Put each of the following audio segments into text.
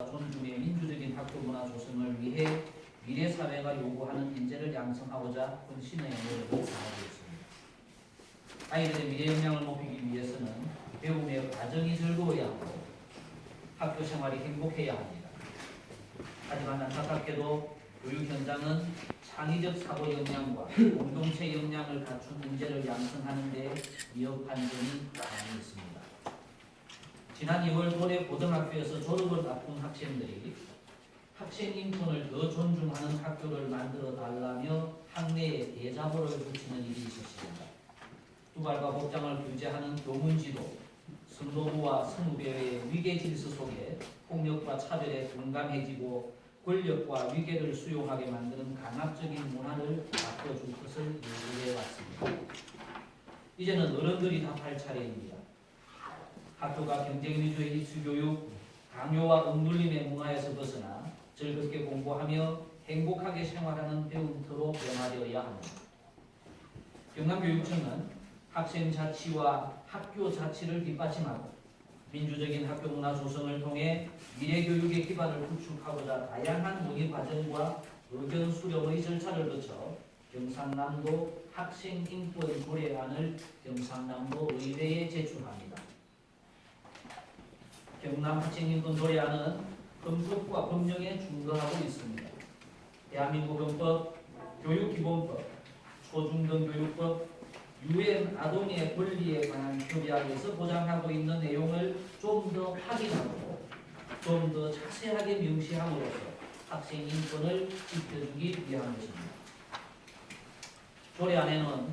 존중의 민주적인 학교 문화 조성을 위해 미래 사회가 요구하는 인재를 양성하고자 혼신의 노력을 다하고 있습니다. 아이들의 미래 역량을 높이기 위해서는 배움의 과정이 즐거워야 하고 학교 생활이 행복해야 합니다. 하지만 안타깝게도 교육 현장은 창의적 사고 역량과 공동체 역량을 갖춘 인재를 양성하는 데 미흡한 점이 많이 있습니다. 지난 2월 도내 고등학교에서 졸업을 앞둔 학생들이 학생 인권을 더 존중하는 학교를 만들어 달라며 학내에 대자보를 붙이는 일이 있었습니다. 두발과 복장을 규제하는 교문지도, 선도부와 선후배의 위계 질서 속에 폭력과 차별에 둔감해지고 권력과 위계를 수용하게 만드는 강압적인 문화를 바꿔줄 것을 요구해 왔습니다. 이제는 어른들이 답할 차례입니다. 학교가 경쟁 위주의 입시교육, 강요와 억눌림의 문화에서 벗어나 즐겁게 공부하며 행복하게 생활하는 배움터로 변화되어야 합니다. 경남교육청은 학생 자치와 학교 자치를 뒷받침하고 민주적인 학교 문화 조성을 통해 미래 교육의 기반을 구축하고자 다양한 논의 과정과 의견 수렴의 절차를 거쳐 경상남도 학생 인권 조례안을 경상남도 의회에 제출합니다. 경남 학생인권 조례안은 헌법과 법령에 준거하고 있습니다. 대한민국 헌법, 교육기본법, 초중등교육법, UN 아동의 권리에 관한 협약에서 보장하고 있는 내용을 좀 더 확인하고 좀 더 자세하게 명시함으로써 학생 인권을 지켜주기 위한 것입니다. 조례안에는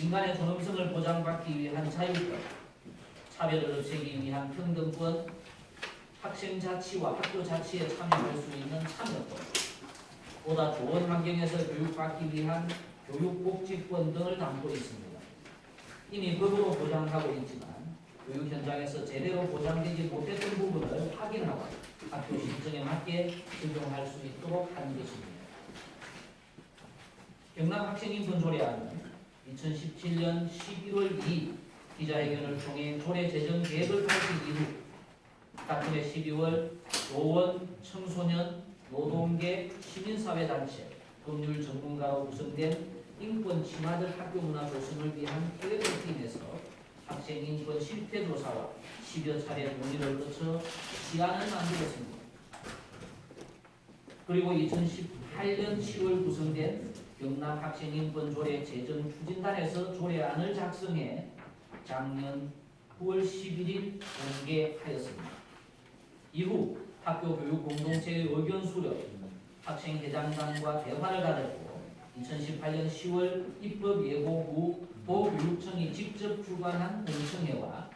인간의 존엄성을 보장받기 위한 자율권, 차별을 없애기 위한 평등권, 학생 자치와 학교 자치에 참여할 수 있는 참여권, 보다 좋은 환경에서 교육받기 위한 교육복지권 등을 담고 있습니다. 이미 법으로 보장하고 있지만 교육 현장에서 제대로 보장되지 못했던 부분을 확인하고 학교 실정에 맞게 적용할 수 있도록 하는 것입니다. 경남학생인권 조례안은 2017년 11월 2일 기자회견을 통해 조례 제정 계획을 밝힌 이후 작년에 12월 교원, 청소년, 노동계, 시민사회단체, 법률 전문가로 구성된 인권 친화적 학교 문화 조성을 위한 계획팀에서 학생 인권 실태 조사와 10여 차례 논의를 거쳐 시안을 만들었습니다. 그리고 2018년 10월 구성된 경남 학생인권 조례 제정 추진단에서 조례안을 작성해 작년 9월 11일 공개하였습니다. 이후 학교 교육 공동체의 의견 수렴, 학생회장단과 대화를 가졌고 2018년 10월 입법 예고 후 보교육청이 직접 주관한 공청회와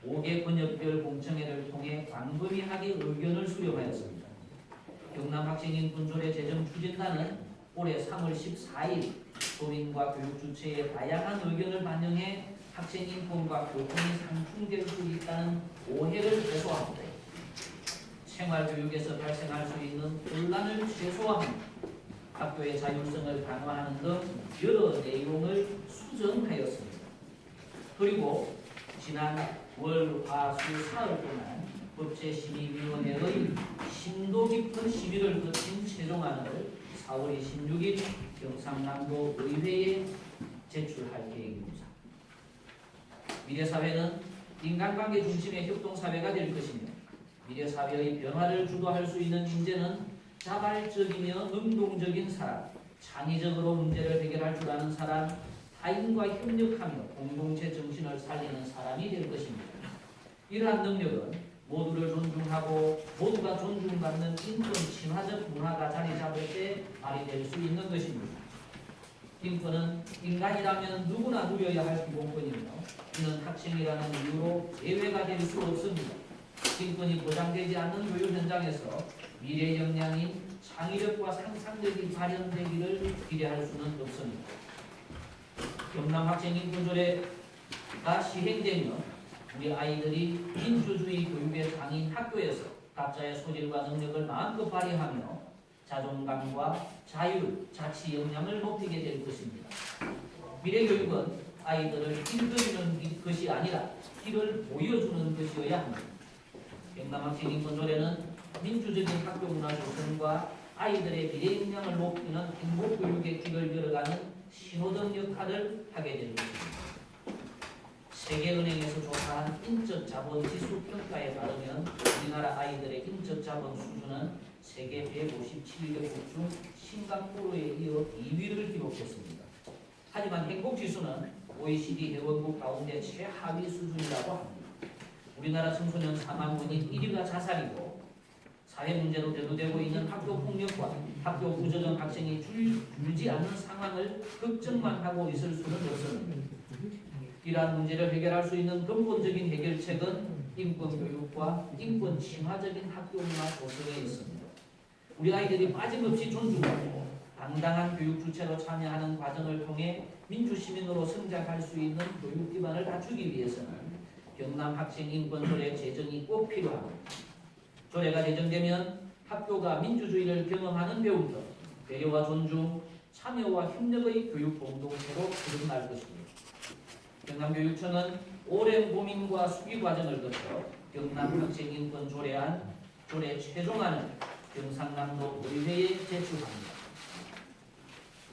5개 권역별 공청회를 통해 광범위하게 의견을 수렴하였습니다. 경남학생인권조례 제정 추진단은 올해 3월 14일 도민과 교육 주체의 다양한 의견을 반영해 학생 인권과 교통이 상충될 수 있다는 오해를 해소하고 생활교육에서 발생할 수 있는 혼란을 최소화하며 학교의 자율성을 강화하는 등 여러 내용을 수정하였습니다. 그리고 지난 월, 화, 수, 사흘 동안 법제심의위원회의 심도 깊은 심의를 거친 최종안을 4월 26일 경상남도 의회에 제출할 계획입니다. 미래사회는 인간관계 중심의 협동사회가 될 것이며 미래사회의 변화를 주도할 수 있는 인재는 자발적이며 능동적인 사람, 창의적으로 문제를 해결할 줄 아는 사람, 타인과 협력하며 공동체 정신을 살리는 사람이 될 것입니다. 이러한 능력은 모두를 존중하고 모두가 존중받는 인권 친화적 문화가 자리 잡을 때 발휘될 수 있는 것입니다. 인권은 인간이라면 누구나 누려야 할 기본권이며 이는 학생이라는 이유로 예외가 될 수 없습니다. 인권이 보장되지 않는 교육 현장에서 미래 역량인 창의력과 상상력이 발현되기를 기대할 수는 없습니다. 경남학생인권조례가 시행되면 우리 아이들이 민주주의 교육의 장인 학교에서 각자의 소질과 능력을 마음껏 발휘하며 자존감과 자율, 자치 역량을 높이게 될 것입니다. 미래교육은 아이들을 읽어주는 것이 아니라 길을 보여주는 것이어야 합니다. 경남학생인권조례는 민주적인 학교 문화 조성과 아이들의 미래 역량을 높이는 행복교육의 길을 열어가는 신호등 역할을 하게 된 것입니다. 세계은행에서 조사한 인적자본 지수평가에 따르면 우리나라 아이들의 인적자본 수준은 세계 157개국 중 싱가포르에 이어 2위를 기록했습니다. 하지만 행복지수는 OECD 회원국 가운데 최하위 수준이라고 합니다. 우리나라 청소년 사망 원인 1위가 자살이고 사회 문제로 대두되고 있는 학교 폭력과 학교 부조정 학생이 줄지 않는 상황을 걱정만 하고 있을 수는 없습니다. 이러한 문제를 해결할 수 있는 근본적인 해결책은 인권교육과 인권 친화적인 학교 문화 조성에 있습니다. 우리 아이들이 빠짐없이 존중하고 당당한 교육 주체로 참여하는 과정을 통해 민주시민으로 성장할 수 있는 교육 기반을 갖추기 위해서는 경남 학생 인권조례 제정이 꼭 필요합니다. 조례가 제정되면 학교가 민주주의를 경험하는 배움터, 배려와 존중, 참여와 협력의 교육 공동체로 거듭날 것입니다. 경남교육청은 오랜 고민과 수기 과정을 거쳐 경남 학생 인권 조례안 조례 최종안을 경상남도 의회에 제출합니다.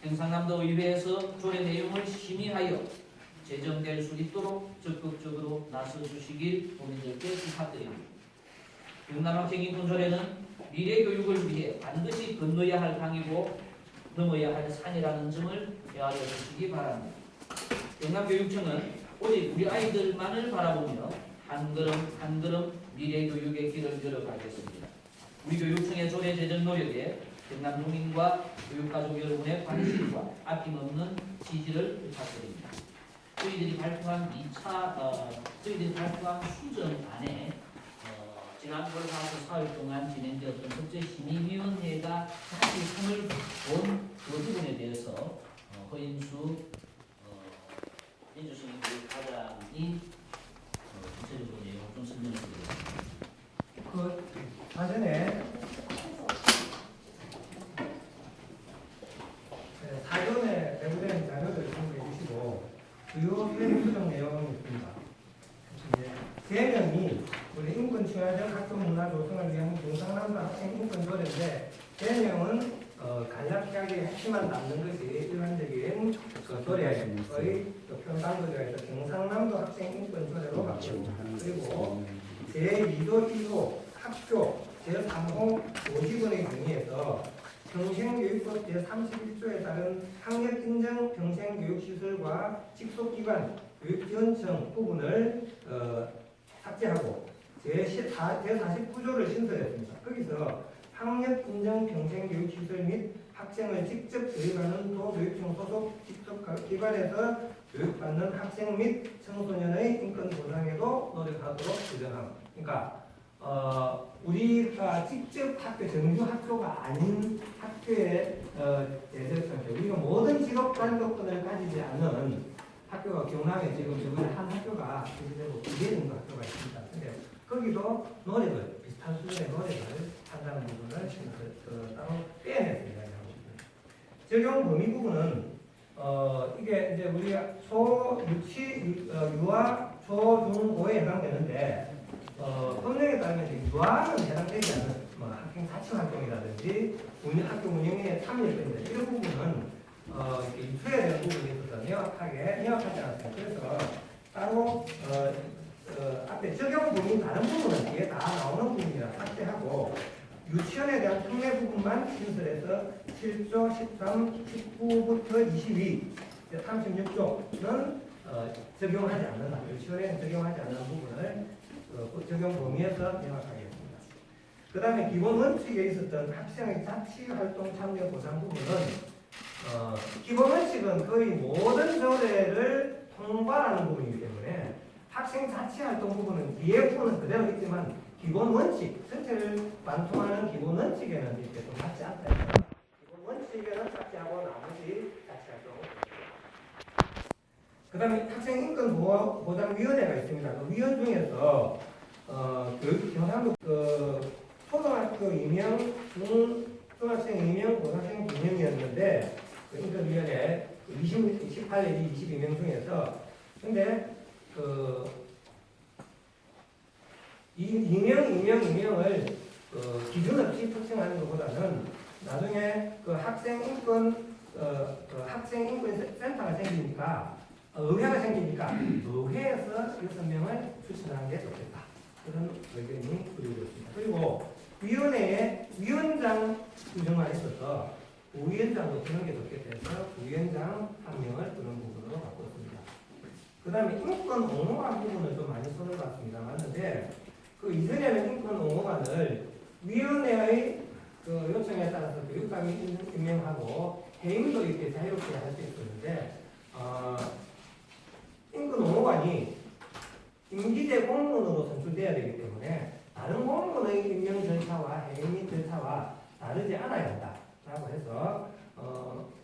경상남도 의회에서 조례 내용을 심의하여 제정될 수 있도록 적극적으로 나서 주시길 국민들께 부탁드립니다. 경남학생인권조례는 미래교육을 위해 반드시 건너야 할 강이고 넘어야 할 산이라는 점을 헤아려 주시기 바랍니다. 경남교육청은 오직 우리 아이들만을 바라보며 한 걸음 한 걸음 미래교육의 길을 열어가겠습니다. 우리 교육청의 조례 제정 노력에 경남 농민과 교육가족 여러분의 관심과 아낌없는 지지를 부탁드립니다. 저희들이 발표한 수정안에 지난 월화수 사흘 동안 진행되었던 국제심의위원회가 다시 손을 본 그 부분에 대해서 허인수 민주시민교육과장이 구체적으로 내용을 좀 설명해 드리겠습니다. 그 사전에 사전에 배부된 자료를 공개해 주시고 주요 수정 내용이 있습니다. 이제 3명이 우리 인권 친화적 학교 문화 조성을 위한 경상남도 학생 인권 조례인데 3명은 간략하게 핵심만 담는 것이 일반적인 조례의 표현단도조에서 경상남도 학생 인권 조례로 바뀌었습니다. 그리고 제2도 1호 학교 제3호 50원의 경위에서 평생교육법 제31조에 따른 학력인정 평생교육시설과 직속기관 교육지원청 부분을 삭제하고 제49조를 신설했습니다. 거기서 학력인정 평생교육시설 및 학생을 직접 교육하는 도교육청 소속 직속기관에서 교육받는 학생 및 청소년의 인권 보장에도 노력하도록 규정합니다. 그러니까 우리가 직접 학교 정규 학교가 아닌 학교의 대대성표 우리가 모든 직업 단독권을 가지지 않는 학교가 경남에 지금 저번에 한 학교가 대대적으로 2개 정도 학교가 있습니다. 근데 거기도 노력을 비슷한 수준의 노력을 한다는 부분을 따로 빼냈습니다. 적용 범위 부분은 이게 이제 우리가 유아 초중고에 해당되는데 법령에 따르면 유아는 해당되지 않는 학생 자치 활동이라든지 학교 운영에 참여했는데 이런 부분은 유추해야 되는 부분이 있어서 명확하지 않습니다. 그래서 따로 앞에 적용 범위 다른 부분은 뒤에 다 나오는 부분이라 삭제하고 유치원에 대한 특례 부분만 신설해서 7조, 13, 19부터 22, 36조는 적용하지 않는다. 유치원에는 적용하지 않는 부분을 적용 범위에서 명확하게 했습니다. 그 다음에 기본 원칙에 있었던 학생의 자치활동 참여 보장 부분은 기본 원칙은 거의 모든 조례를 통과하는 부분이기 때문에 학생 자치활동 부분은 뒤에 부분은 그대로 있지만 기본 원칙, 전체를 관통하는 기본 원칙에는 이렇게 좀 맞지 않다. 기본 원칙에는 삭제하고 나머지 자치활동을. 그 다음에 학생 인권 보장위원회가 있습니다. 그 위원 중에서 경상도 초등학교 2명, 중학생 2명, 고등학생 2명이었는데 그 인권위원회 18 내지 22명 중에서 근데 그 2명을 그 기준 없이 특정하는 것보다는 나중에 그 학생 인권 센터가 생기니까 의회가 생기니까 의회에서 6명을 추천하는 게 좋겠다. 그런 의견이 드리고있습니다. 그리고 위원회에 위원장 구성만 있어서 부위원장도 두는 게 좋겠다 해서 부위원장 한 명을 두는 부분으로 바꿨습니다. 그 다음에 인권 옹호관 부분을 좀 많이 손을 봤습니다. 맞는데 그 이전에는 인권 옹호관을 위원회의 그 요청에 따라서 교육감이 임명하고 해임도 이렇게 자유롭게 할 수 있었는데 인권 옹호관이 임기제 공무원으로 선출돼야 되기 때문에 다른 공무원의 임명 절차와 해임 절차와 다르지 않아야 한다라고 해서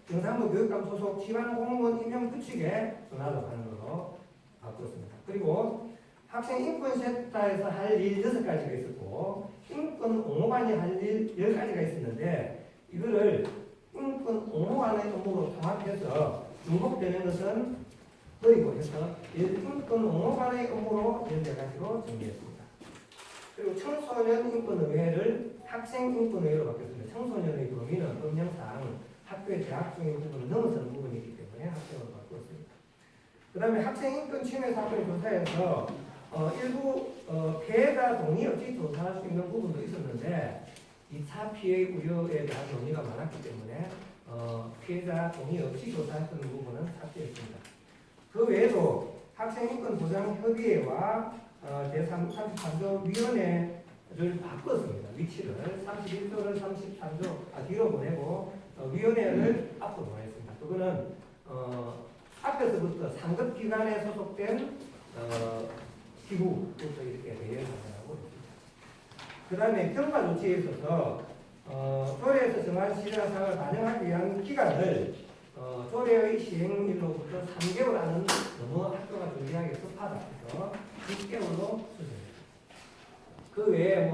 경상도 교육감 소속 지방 공무원 임명 규칙에 준하도록 하는 것으로 바꿨습니다. 그리고 학생 인권센터에서 할 일 6가지가 있었고 인권 옹호관이 할 일 10가지가 있었는데 이거를 인권 옹호관의 업무로 통합해서 중복되는 것은 버리고 해서 인권 옹호관의 업무로 14가지로 정리했습니다. 그리고 청소년 인권의회를 학생 인권의회로 바뀌었습니다. 청소년의 범위는 법령상 학교에 재학 중인 부분을 넘어서는 부분이 있기 때문에 학생으로 바꾸었습니다. 그 다음에 학생 인권 침해 사건을 조사해서 일부 피해자 동의 없이 조사할 수 있는 부분도 있었는데 2차 피해 우려에 대한 논의가 많았기 때문에 피해자 동의 없이 조사할 수 있는 부분은 삭제했습니다. 그 외에도 학생인권보장협의회와 제33조 위원회를 바꿨습니다. 위치를 31조를 33조 뒤로 보내고 위원회를 앞으로 보냈습니다. 그거는 앞에서부터 상급 기관에 소속된 기구부터 이렇게 대여하고 있습니다. 그 다음에 평가 조치에 있어서 조례에서 정한 시행사항을 반영하기 위한 기간을 조례의 시행일로부터 3개월 안은 너무 학교가 준비하기 급하다 해서 6개월로 수정했습니다. 그 외에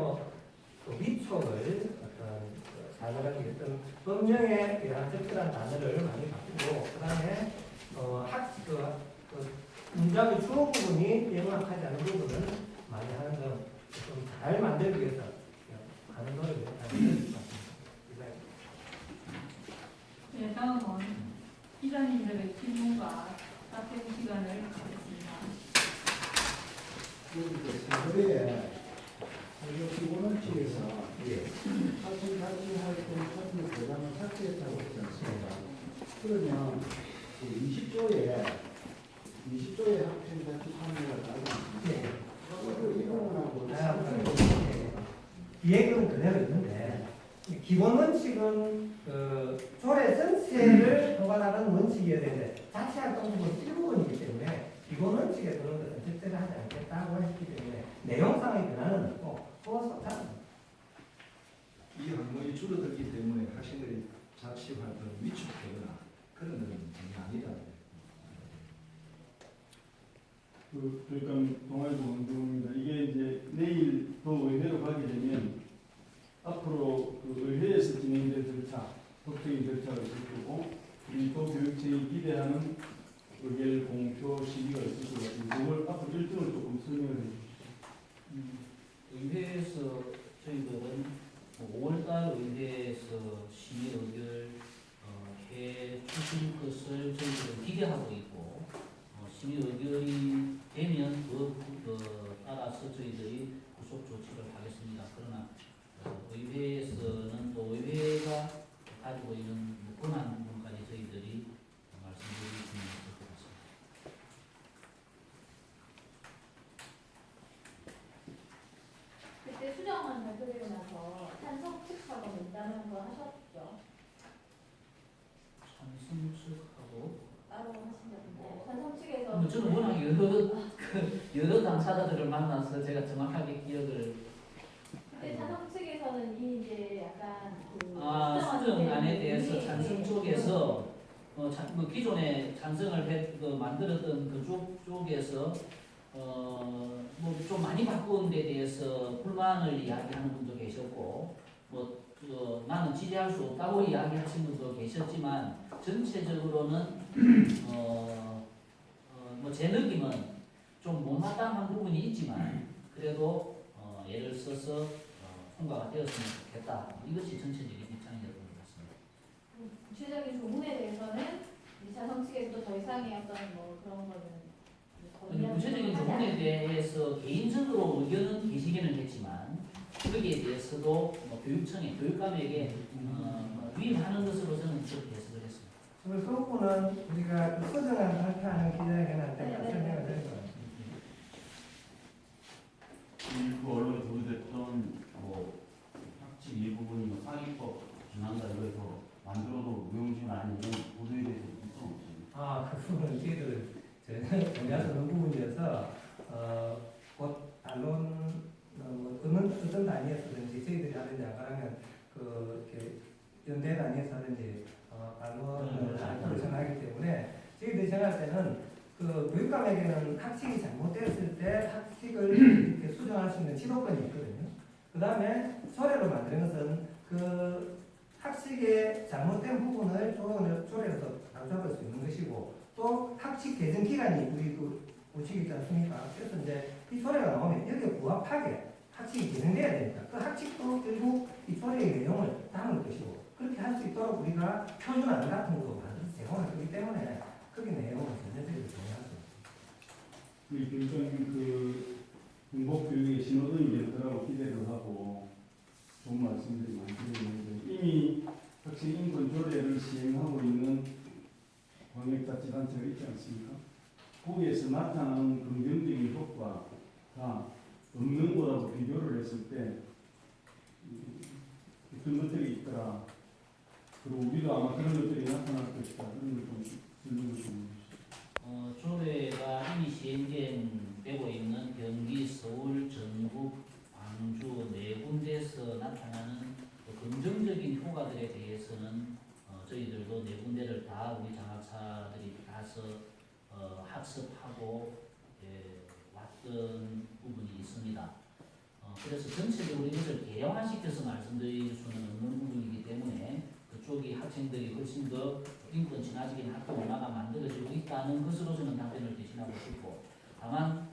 위촉을 단어가 되겠던 법령에 대한 적절한 단어를 많이 바꾸고 그 다음에 문장의 주어 부분이 명확하지 않은 부분은 많이 하는 건 좀 잘 만들기 위해서 하는 노력을 하는 것 같습니다. 네, 다음은 기자님들의 질문과 답변 시간을 갖겠습니다. 선거에 기본원칙에서 학생 가치 활동 파트너 보장을 삭제했다고 했지 않습니까? 그러면 20조에 학생 가치 판매가 나오지 그걸 이용하고 비행은 그대로 있는데 기본 원칙은 조례 전체를 포괄하는 원칙이어야 되는데 자치활동부는 일부분이기 때문에 기본 원칙에 그런 것은 절대로 하지 않겠다고 했기 때문에 내용상의 변화는 없고 소속사는 이 항목이 줄어들기 때문에 학생들이 자치활동을 위축되거나 그런 것은 전혀 아니다. 그러니까 동아일보 운동입니다. 이게 이제 내일 또 의회로 가게 되면 앞으로 그 의회에서 진행될 절차, 법적인 절차가 있을 거고 우리 또 교육청이 기대하는 의결 공표 시기가 있을 것 같은데 그걸 앞으로 일정을 조금 설명을 해주시죠. 의회에서 저희들은 5월달 의회에서 심의 의결 해 주실 것을 저희들은 기대하고 있고 심의 의결이 되면 따라서 저희들이 구속 조치를 하겠습니다. 그러나 의회에서는 또 의회가 가지고 있는 권한 부분까지 저희들이 말씀드릴 수 있을 것 같습니다. 그때 수정안 발표되고 나서 찬성 측하고 문자는 거 하셨죠? 찬성 측하고 따로 하신다던데 찬성 측에서 저는 워낙 여러 당사자들을 만나서 제가 정확하게 기억을 그때 찬성 측에서는 이제 약간 수정안에 대해서 찬성 쪽에서 기존에 찬성을 만들었던 그쪽 쪽에서 좀 많이 바꾼 데 대해서 불만을 이야기하는 분도 계셨고 나는 지지할 수 없다고 이야기하신 분도 계셨지만 전체적으로는 제 느낌은 좀 못마땅한 부분이 있지만 그래도 예를 써서 통과가 되었으면 좋겠다. 이것이 전체적인 입장이 되는 것 같습니다. 구체적인 조문에 대해서는 2차 성칙에서도 더 이상의 어떤 뭐 그런 거는 근데 구체적인 조문에 대해서 개인적으로 의견은 계시기는 했지만 거기에 대해서도 뭐 교육청에 교육감에게 위임하는 것으로 저는 그렇게 해석을 했습니다. 그 부분은 우리가 그 서정안 발표하는 기자회견한테 네, 네, 설명을 네. 드린 것 같습니다. 일부 언론에 보도됐던 뭐 학칙 일부분이 뭐 사기법 준한다 이래서 만들어도 무용지는 아니면 보도에 대해서 무슨 없습니다. 그 부분은 저희들 전혀 동의하는 부분이어서 곧 언론 뭐 어떤 단위에서든지 저희들이 하든지 아까라면 그 이렇게 연대 단위에서든지 언론을 발표를 전하기 때문에 저희들이 정할 때는 그 교육감에게는 학칙이 잘못되었을 때 학칙을 이렇게 수정할 수 있는 지도권이 있거든요. 그 다음에 조례로 만드는 것은 그 학칙의 잘못된 부분을 조례로서 바로잡을 수 있는 것이고 또 학칙 개정 기간이 우리 그 원칙이 있지 않습니까? 그래서 이제 이 조례가 나오면 여기에 부합하게 학칙이 진행돼야 되니까 그 학칙도 결국 이 조례의 내용을 담을 것이고 그렇게 할 수 있도록 우리가 표준안 같은 것도 만들어서 제공할 거기 때문에 거기 내용을 전체적으로 정리할 수 있습니다. 우리 교육장님 그 공복교육의 신호등이 될 거라고 기대를 하고 좋은 말씀들이 많이 드리는데 이미 학생 인권 조례를 시행하고 있는 광역자치단체가 있지 않습니까? 거기에서 나타나는 긍정적인 효과가 없는 거라고 비교를 했을 때 어떤 것들이 있더라. 그리고 우리도 아마 그런 것들이 나타날 것이다. 그런 걸좀 설명을 좀 해주시죠. 조례가 이미 시행되고 있는 경기, 서울, 전북, 광주 네 군데에서 나타나는 긍정적인 효과들에 대해서는 저희들도 네 군데를 다 우리 장학사들이 가서 학습하고 왔던 부분이 있습니다. 그래서 전체적으로 이것을 개량화시켜서 말씀드릴 수는 없는 부분이기 때문에 그쪽이 학생들이 훨씬 더 인권 친화적인 학교 문화가 만들어지고 있다는 것으로 저는 답변을 대신하고 싶고 다만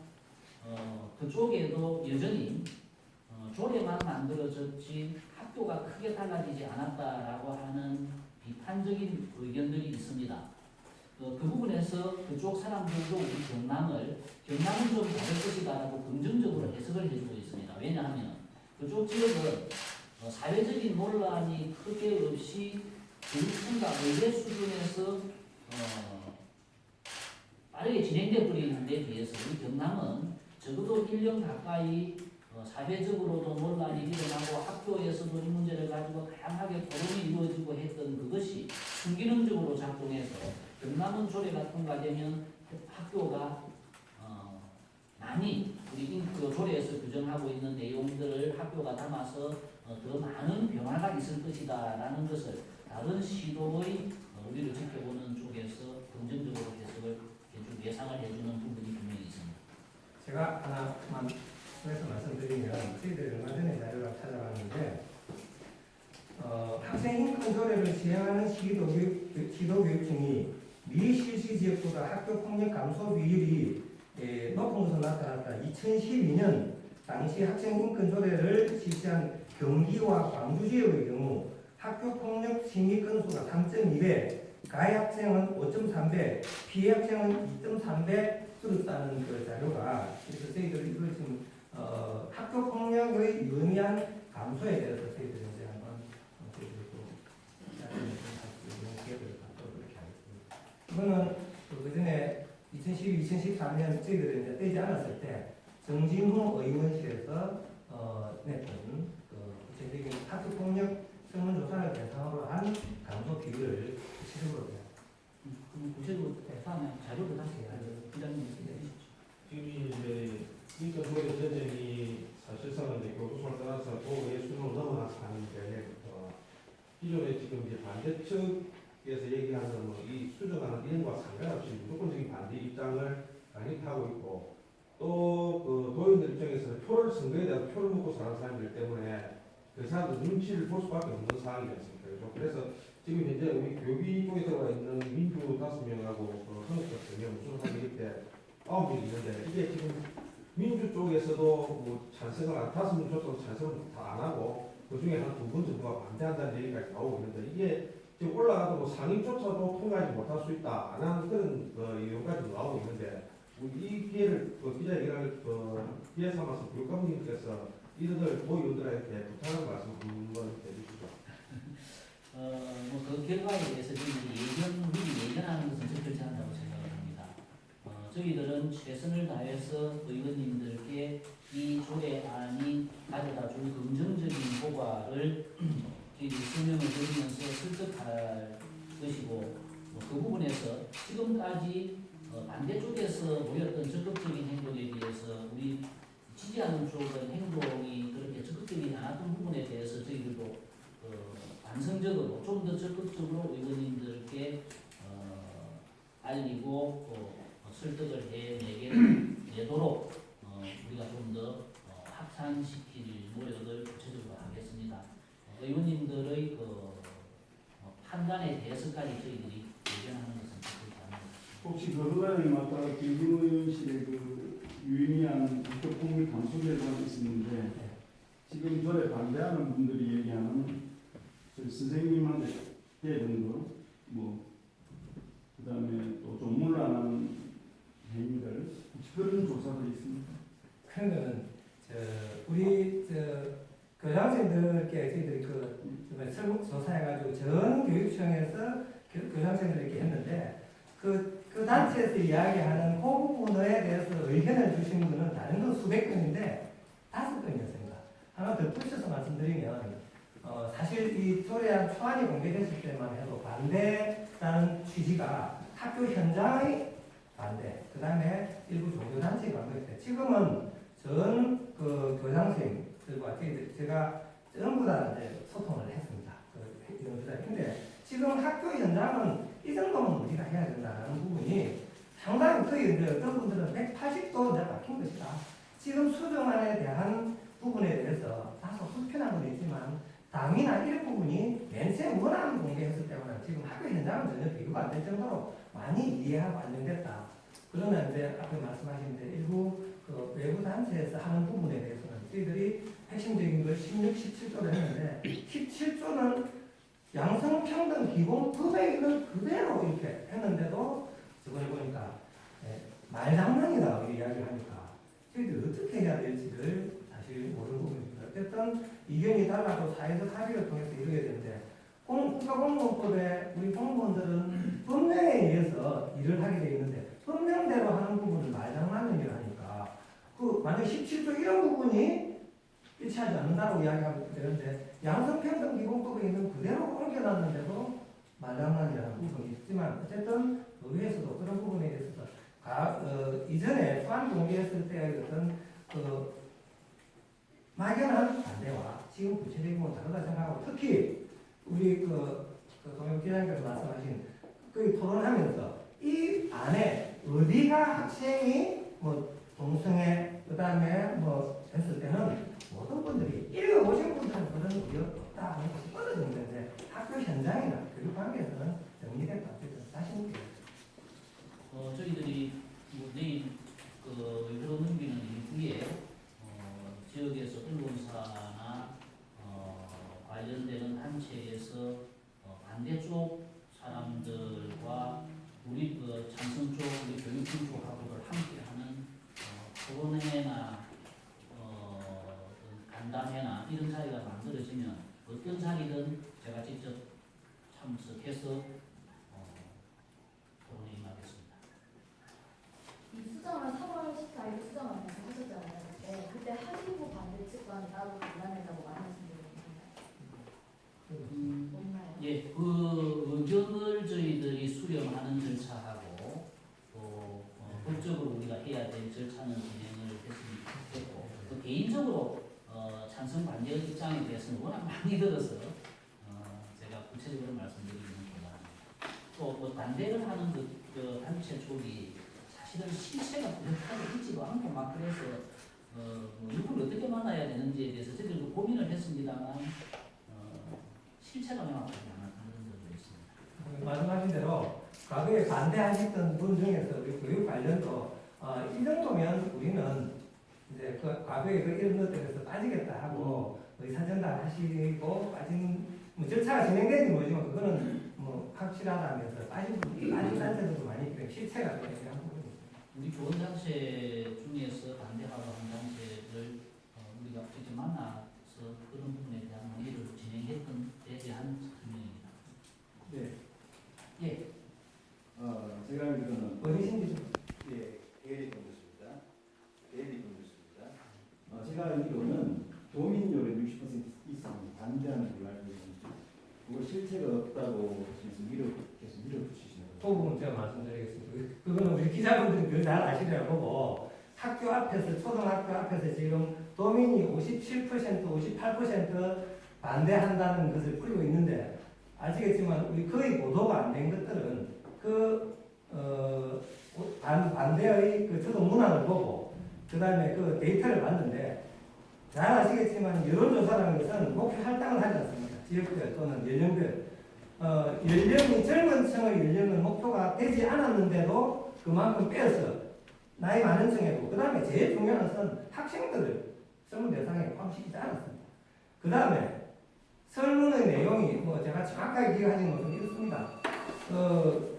그쪽에도 여전히 조례만 만들어졌지 학교가 크게 달라지지 않았다라고 하는 비판적인 의견들이 있습니다. 그 부분에서 그쪽 사람들도 우리 경남은 좀 다를 것이다라고 긍정적으로 해석을 해주고 있습니다. 왜냐하면 그쪽 지역은 사회적인 논란이 크게 없이 교육청과 의대 수준에서 빠르게 진행돼 버리는 데 비해서 우리 경남은 적어도 1년 가까이 사회적으로도 논란이 일어나고 학교에서도 이 문제를 가지고 다양하게 토론이 이루어지고 했던 그것이 순기능적으로 작동해서 경남은 조례가 통과되면 학교가 많이 우리 그 조례에서 규정하고 있는 내용들을 학교가 담아서 더 많은 변화가 있을 것이다라는 것을 다른 시도의 우리를 지켜보는 쪽에서 긍정적으로 해석을 예상을 해주는 부분이 분명히 있습니다. 제가 하나만 그래서 말씀드리면 저희들이 얼마 전에 자료를 찾아봤는데 학생 인권 조례를 시행하는 시도교육청이 미 실시 지역보다 학교 폭력 감소 비율이 높은 것으로 나타났다. 2012년 당시 학생 인권 조례를 실시한 경기와 광주 지역의 경우 학교 폭력 심의 건수가 3.2배, 가해 학생은 5.3배, 피해 학생은 2.3배 줄었다는 그 자료가 그래서 저희들이 이걸 지금 학교 폭력의 유의미한 감소에 대해서 저희들이 이제 한번 저희들이 또 기회를 갖도록 그렇게 하겠습니다. 이거는 그 전에 2012, 2013년 저희들이 이제 되지 않았을 때 정진호 의원실에서 냈던 그 구체적인 학교 폭력 설문조사를 대상으로 한 감소 비율을 시중으로 돼요. 그럼 구체적으로 다음에 자료를 다시 기자님 기대해주십시오. 지금 이제 인권 조례 전쟁이 사실상은 이제 교도소를 떠나서 도의 수준으로 넘어가서 하는데 기존에 지금 이제 반대측에서 얘기하는 이 수정하는 이런 것과 상관없이 무조건적인 반대 입장을 강력하고 있고 또 그 도인들 입장에서는 표를 선거에 대해서 표를 먹고 사는 사람들 때문에 그 사람들 눈치를 볼 수밖에 없는 상황이지 않습니까? 그래서 지금 현재 우리 교육위 쪽에 들어가 있는 민주 5명하고 성적 3명, 무슨 사람이 이때 9명이 있는데 이게 지금 민주 쪽에서도 뭐 찬성을 안, 5명 줬다고 찬성을 다 안 하고 그 중에 한 2분 정도가 반대한다는 얘기까지 나오고 있는데 이게 지금 올라가도 뭐 상임조차도 통과하지 못할 수 있다 안 하는 그런 이유까지 나오고 있는데 이 기회를 기자회견을 기회 삼아서 교육감님께서 이들 도의원들에게 부탁하는 말씀 한번 해주시죠. 그 결과에 대해서 저희들이 미리 예견하는 것은 적절치 않다고 생각을 합니다. 저희들은 최선을 다해서 의원님들께 이 조례안이 가져다 줄 긍정적인 효과를 저희들이 설명을 드리면서 설득할 것이고 그 부분에서 지금까지 반대쪽에서 보였던 적극적인 행동에 비해서 우리 지지하는 쪽은 행동이 그렇게 적극적이지 않았던 부분에 대해서 저희들도 반성적으로 좀 더 적극적으로 의원님들께 알리고 설득을 해내도록 우리가 좀 더 확산시킬 노력을 구체적으로 하겠습니다. 의원님들의 판단에 대해서까지 저희들이 의견하는 것은 그렇지 않습니다. 혹시 거두가님 아까 김kim 의원실의 그 유의미한 학교 폭력 감소에 관한 있었는데 지금 저에 반대하는 분들이 얘기하는 저희 선생님한테 대는 거, 뭐 그다음에 또 좀 문란한 행위들 혹시 그런 조사도 있습니까? 그러면은 우리 교장선생님들께 저희들이 설문조사해가지고 전 교육청에서 교장선생님들께 했는데 그 단체에서 이야기하는 그 부분에 대해서 의견을 주신 분은 다른 건 수백 건인데 5건이었습니다. 하나 더 붙여서 말씀드리면 사실 이 조례안 초안이 공개됐을 때만 해도 반대라는 취지가 학교 현장의 반대, 그 다음에 일부 종교단체의 반대인데 지금은 전 교장선생님들과 제가 전부 다 이제 소통을 했습니다. 근데 지금 학교 현장은 이 정도는 우리가 해야 된다는 부분이 상당히 어떤 분들은 180도 내가 바뀐 것이다. 지금 수정안에 대한 부분에 대해서 다소 불편한 건 있지만 당이나 이런 부분이 맨 처음 원안 공개했을 때보다 지금 학교 현장은 전혀 비교가 안 될 정도로 많이 이해하고 안정됐다. 그러면 이제 앞에 말씀하신 데 일부 외부 단체에서 하는 부분에 대해서는 저희들이 핵심적인 걸 16, 17조를 했는데 17조는 양성평등 기본법에 있는 그대로 이렇게 했는데도 저걸 보니까 말장난이다 이렇게 이야기를 하니까 저희들이 어떻게 해야 될지를 사실 모르는 부분입니다. 어쨌든 이견이 달라도 사회적 합의를 통해서 이루어야 되는데 국가공무원법에 우리 공무원들은 법령에 의해서 일을 하게 되어 있는데 법령대로 하는 부분을 말장난이라 하니까 만약 17조 이런 부분이 일치하지 않는다고 이야기하고 되는데 양성평등 기본법에 있는 그대로 옮겨놨는데도 말장난이라는 부분이 있지만 어쨌든 의회에서도 그런 부분에 대해서 이전에 소환 공개했을 때의 어떤 막연한 반대와 지금 구체적인 건 다르다 생각하고 특히 우리 동영 기자님께서 말씀하신 토론하면서 이 안에 어디가 학생이 동성애 그다음에 했을 때는 모든 분들이 읽어보신 분들은 그런 의견 없다 하는 것이 뻗어졌는데 학교 현장이나 교육 관계에서는 정리됐다. 자신 있게. 저희들이 내일 의회로 넘기는 이후에 지역에서 언론사나 관련되는 단체에서 반대쪽 사람들과 우리 찬성 쪽, 우리 교육청 쪽하고를 함께하는 토론회나 간담회나 이런 자리가 만들어지면 어떤 자리든 제가 직접 참석해서 토론에 임하겠습니다. 이 수정을 3월 14일 수정하면서 하셨잖아요. 네, 그때 하시고 반대 측과는 따로 만나낸다고 말씀드렸습니다. 예, 그 의견을 저희들이 수렴하는 절차하고 또 법적으로 우리가 해야 될 절차는 진행을 했으면 좋겠고 또 개인적으로 찬성 반대 입장에 대해서는 워낙 많이 들어서 제가 구체적으로 말씀드리는 것보다 또 반대를 하는 그 단체 쪽이 사실은 실체가 뚜렷하게 있지도 않고 막 그래서 누구를 어떻게 만나야 되는지에 대해서 저희들도 고민을 했습니다만 실체가 명확하지 않은 점도 있습니다. 말씀하신 대로 과거에 반대하셨던 분 중에서 우리 교육 관련도 이 정도면 우리는 이제 그 과거에 그 이런 것들에서 빠지겠다 하고 의사 전달하시고 빠진 뭐 절차가 진행되는지 모르지만 그거는 뭐 확실하다면서 빠진 단체들도 많이 있기 때문에 실체가 또 애매한 부분이 있습니다. 우리 교원단체 중에서 반대하고 한 단체를 우리가 직접 만나서 그런 부분에 대한 논의를 진행했던 데 대한 설명입니다. 네. 예. 제가 알기로는 어디신지 좀. 예, 대리 공주입니다. 대리 공주입니다. 제가 알기로는 도민율의 60% 이상 반대하는 걸로 알고 있는데 그걸 실체가 없다고 계속 밀어붙이시는 그 부분 제가 말씀드리겠습니다. 그거는 우리 기자분들이 잘 아시리라 보고 학교 앞에서 초등학교 앞에서 지금 도민이 57%, 58% 반대한다는 것을 뿌리고 있는데 아시겠지만 우리 거의 보도가 안 된 것들은 반대의 그 저도 문항을 보고 그 다음에 그 데이터를 봤는데 잘 아시겠지만 여론조사라는 것은 목표 할당을 하지 않습니다. 지역별 또는 연령별 연령이 젊은 층의 연령은 목표가 되지 않았는데도 그만큼 빼서 나이 많은 층이고 그 다음에 제일 중요한 것은 학생들을 설문 대상에 포함시키지 않았습니다. 그 다음에 설문의 내용이 뭐 제가 정확하게 기억하지는 못하면 이렇습니다.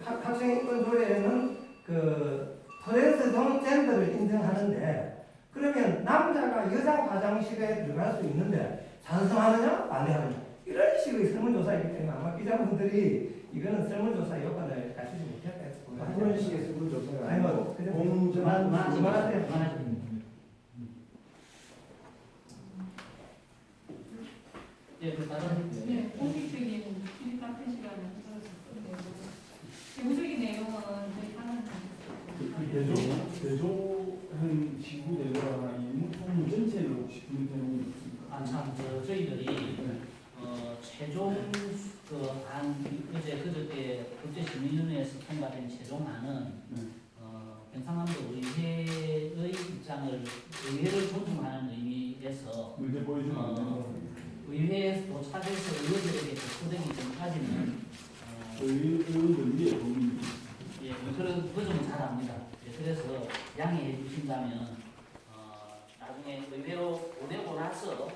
학생 인권 조례에는 그 트랜스종 젠더를 인정하는데 그러면 남자가 여자 화장실에 들어갈 수 있는데 찬성하느냐 반대하느냐 이런 식의 설문조사이기 때문에 아마 기자분들이 이거는 설문조사 요건을 갖추지 못했다 해서 그런 식의 설문조사가 아니 뭐 아니고 그냥 공정한 그만하세요. 예, 그 다른 네, 공식적인 필립 카페 시간을 가졌었는데 기본적인 내용은 저희 하는 대조한 지구 대조나 이 소문 전체를 혹시 분석해 있습니까? 저희들이 최종 어제 그저께 국제시민위원회에서 통과된 최종안은 경상남도 의회의 입장을 의회를 존중하는 의미에서 문제 보여주면 안 되고 의회에 도착해서 의원들에게 소득이 전까지는 의원들 위에 도움이 예, 그런 그 점은 잘 압니다. 예, 그래서 양해해 주신다면 나중에 의회로 보내고 나서